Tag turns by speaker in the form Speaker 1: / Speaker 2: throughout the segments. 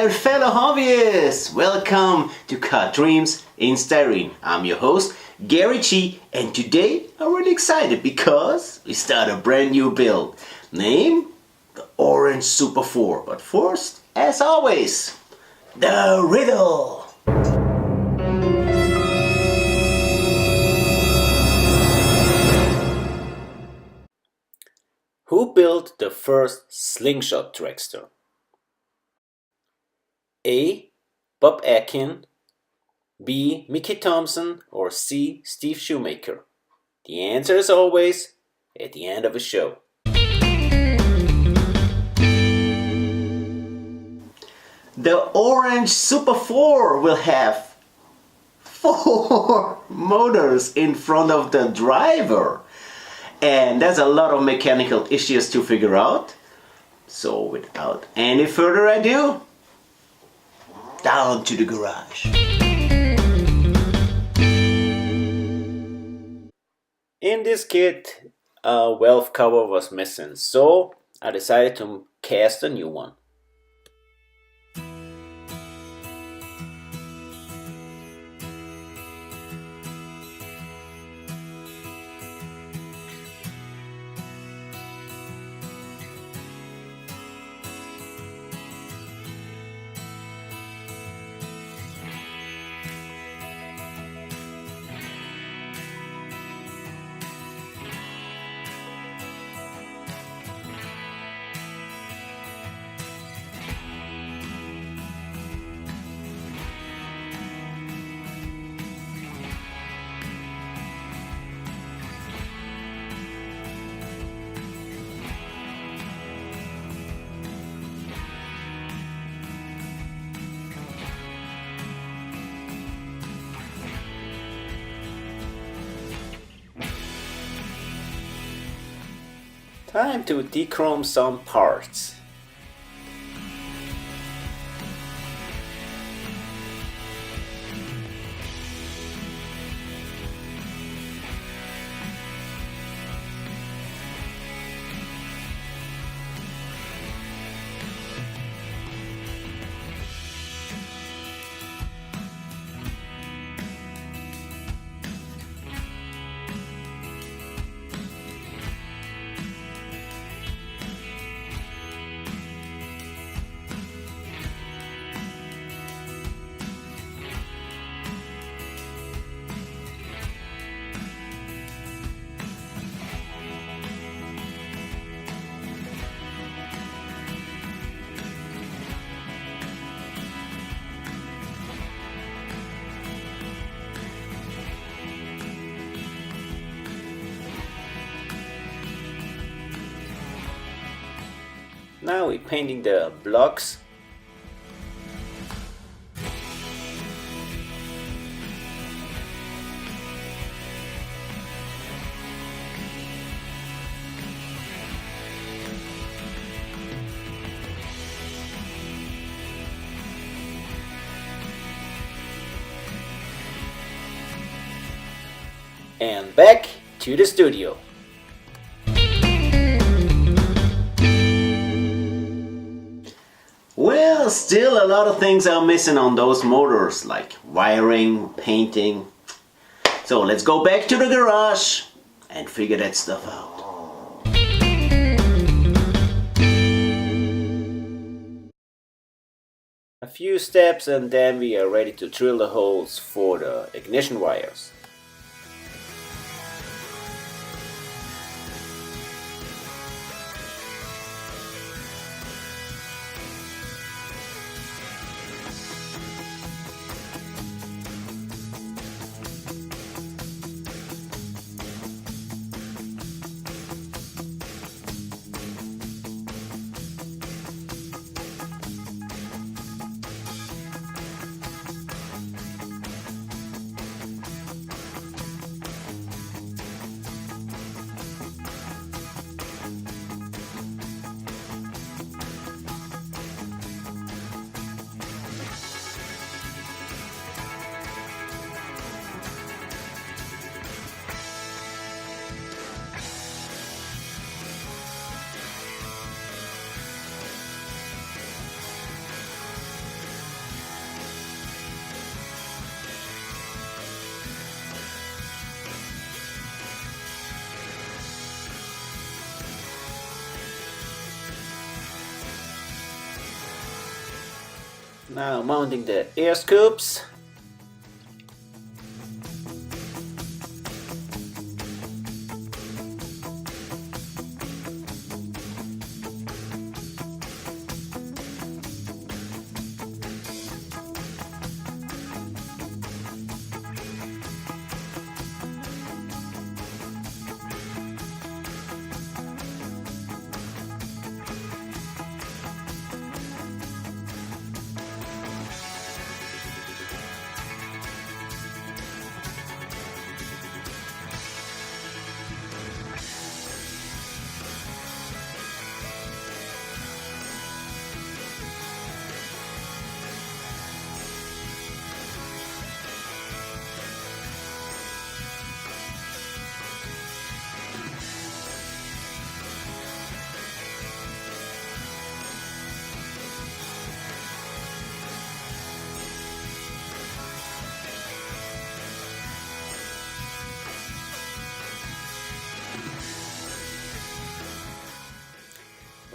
Speaker 1: there, fellow hobbyists! Welcome to Car Dreams in Styrene. I'm your host, Gary G, and today I'm really excited because we start a brand new build. Name? The Orange Super 4. But first, as always, the riddle! Who built the first slingshot dragster? A. Bob Akin, B. Mickey Thompson, or C. Steve Shoemaker? The answer is always at the end of a show. The Orange Super 4 will have 4 motors in front of the driver. And there's a lot of mechanical issues to figure out. So without any further ado, down to the garage. In this kit, a valve cover was missing, so I decided to cast a new one. Time to dechrome some parts. Now we're painting the blocks. And back to the studio. Well, still a lot of things are missing on those motors, like wiring, painting. So let's go back to the garage and figure that stuff out. A few steps and then we are ready to drill the holes for the ignition wires. Now mounting the air scoops.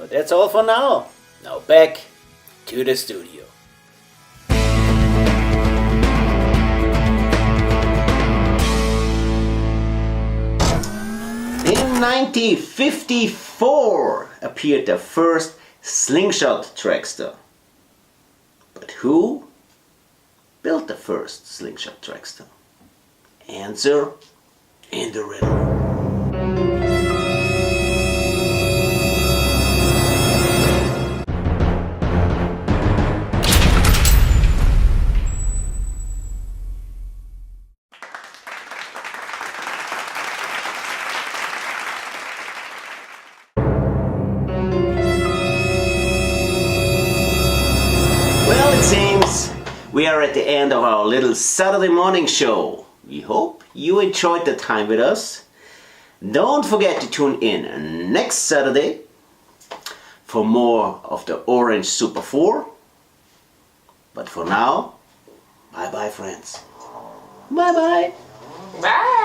Speaker 1: But that's all for now. Now back to the studio. In 1954 appeared the first slingshot dragster. But who built the first slingshot dragster? Answer in the riddle. We are at the end of our little Saturday morning show. We hope you enjoyed the time with us. Don't forget to tune in next Saturday for more of the Orange Super 4. But for now, bye bye friends. Bye bye.
Speaker 2: Bye.